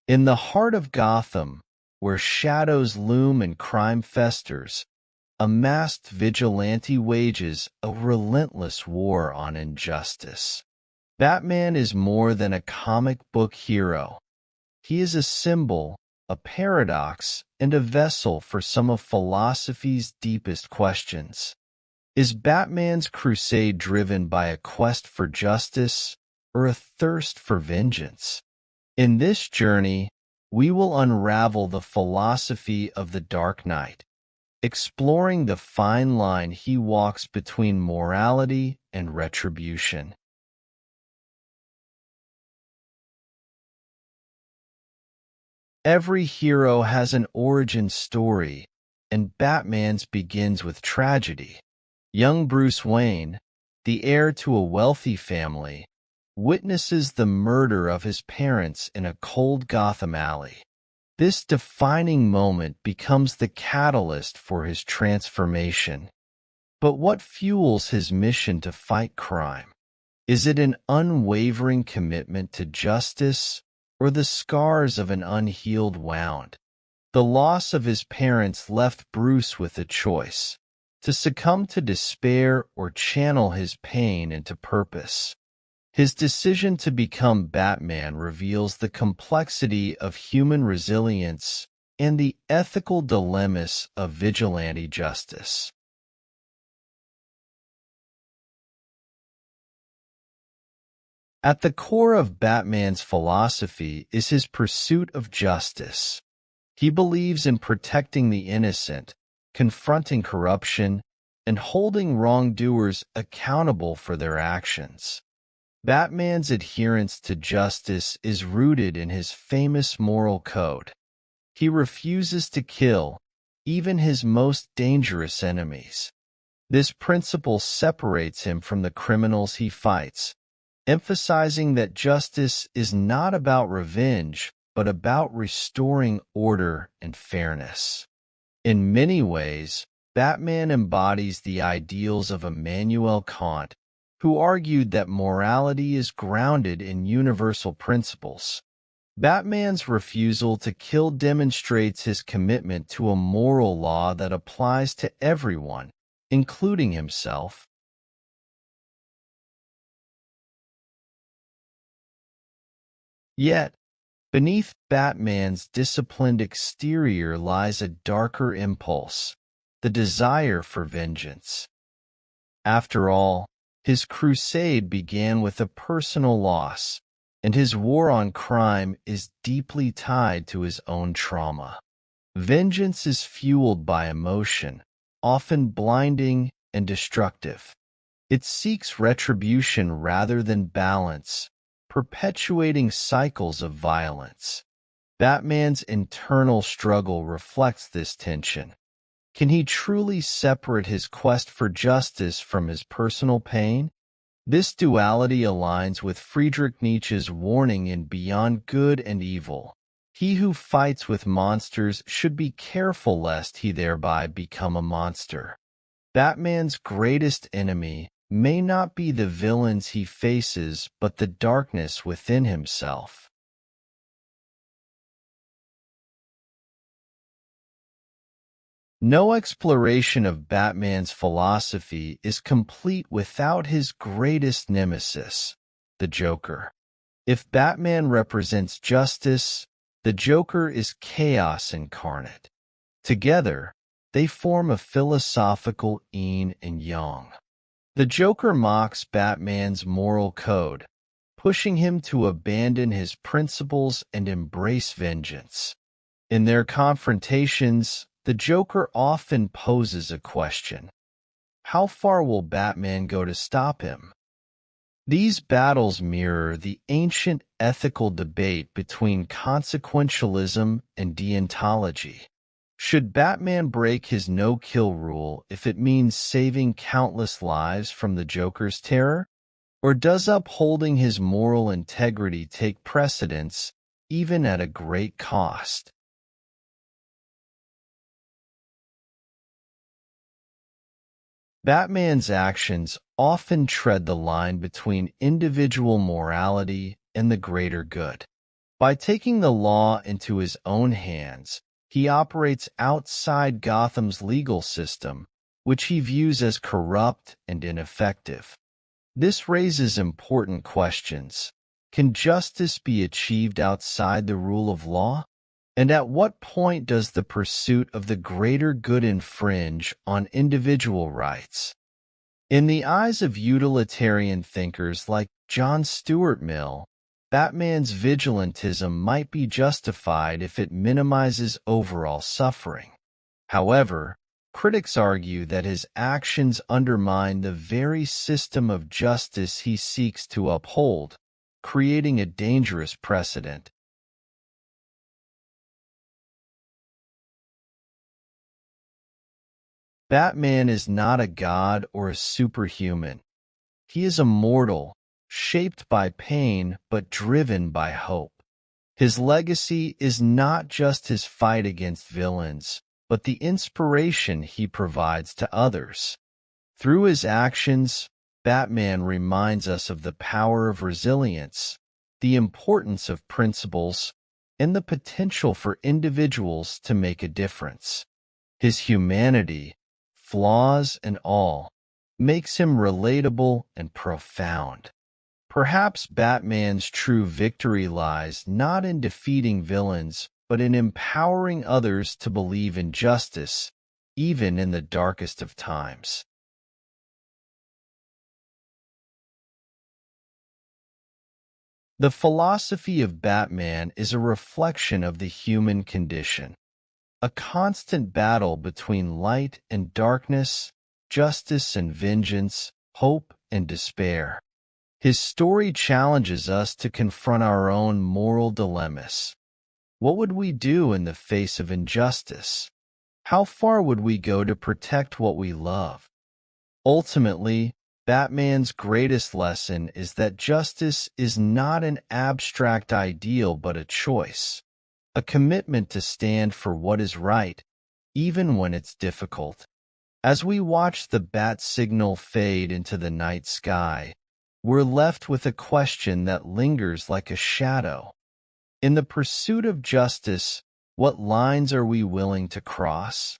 In the heart of Gotham, where shadows loom and crime festers, a masked vigilante wages a relentless war on injustice. Batman is more than a comic book hero. He is a symbol, a paradox, and a vessel for some of philosophy's deepest questions. Is Batman's crusade driven by a quest for justice or a thirst for vengeance? In this journey, we will unravel the philosophy of the Dark Knight, exploring the fine line he walks between morality and retribution. Every hero has an origin story, and Batman's begins with tragedy. Young Bruce Wayne, the heir to a wealthy family, witnesses the murder of his parents in a cold Gotham alley. This defining moment becomes the catalyst for his transformation. But what fuels his mission to fight crime? Is it an unwavering commitment to justice or the scars of an unhealed wound? The loss of his parents left Bruce with a choice: to succumb to despair or channel his pain into purpose. His decision to become Batman reveals the complexity of human resilience and the ethical dilemmas of vigilante justice. At the core of Batman's philosophy is his pursuit of justice. He believes in protecting the innocent, confronting corruption, and holding wrongdoers accountable for their actions. Batman's adherence to justice is rooted in his famous moral code. He refuses to kill, even his most dangerous enemies. This principle separates him from the criminals he fights, emphasizing that justice is not about revenge, but about restoring order and fairness. In many ways, Batman embodies the ideals of Immanuel Kant, who argued that morality is grounded in universal principles. Batman's refusal to kill demonstrates his commitment to a moral law that applies to everyone, including himself. Yet, beneath Batman's disciplined exterior lies a darker impulse: the desire for vengeance. After all, his crusade began with a personal loss, and his war on crime is deeply tied to his own trauma. Vengeance is fueled by emotion, often blinding and destructive. It seeks retribution rather than balance, perpetuating cycles of violence. Batman's internal struggle reflects this tension. Can he truly separate his quest for justice from his personal pain? This duality aligns with Friedrich Nietzsche's warning in Beyond Good and Evil. He who fights with monsters should be careful lest he thereby become a monster. Batman's greatest enemy may not be the villains he faces, but the darkness within himself. No exploration of Batman's philosophy is complete without his greatest nemesis, the Joker. If Batman represents justice, the Joker is chaos incarnate. Together, they form a philosophical yin and yang. The Joker mocks Batman's moral code, pushing him to abandon his principles and embrace vengeance. In their confrontations, the Joker often poses a question: how far will Batman go to stop him? These battles mirror the ancient ethical debate between consequentialism and deontology. Should Batman break his no-kill rule if it means saving countless lives from the Joker's terror? Or does upholding his moral integrity take precedence, even at a great cost? Batman's actions often tread the line between individual morality and the greater good. By taking the law into his own hands, he operates outside Gotham's legal system, which he views as corrupt and ineffective. This raises important questions. Can justice be achieved outside the rule of law? And at what point does the pursuit of the greater good infringe on individual rights? In the eyes of utilitarian thinkers like John Stuart Mill, Batman's vigilantism might be justified if it minimizes overall suffering. However, critics argue that his actions undermine the very system of justice he seeks to uphold, creating a dangerous precedent. Batman is not a god or a superhuman. He is a mortal, shaped by pain but driven by hope. His legacy is not just his fight against villains, but the inspiration he provides to others. Through his actions, Batman reminds us of the power of resilience, the importance of principles, and the potential for individuals to make a difference. His humanity, flaws and all, makes him relatable and profound. Perhaps Batman's true victory lies not in defeating villains, but in empowering others to believe in justice, even in the darkest of times. The philosophy of Batman is a reflection of the human condition, a constant battle between light and darkness, justice and vengeance, hope and despair. His story challenges us to confront our own moral dilemmas. What would we do in the face of injustice? How far would we go to protect what we love? Ultimately, Batman's greatest lesson is that justice is not an abstract ideal but a choice, a commitment to stand for what is right, even when it's difficult. As we watch the bat signal fade into the night sky, we're left with a question that lingers like a shadow. In the pursuit of justice, what lines are we willing to cross?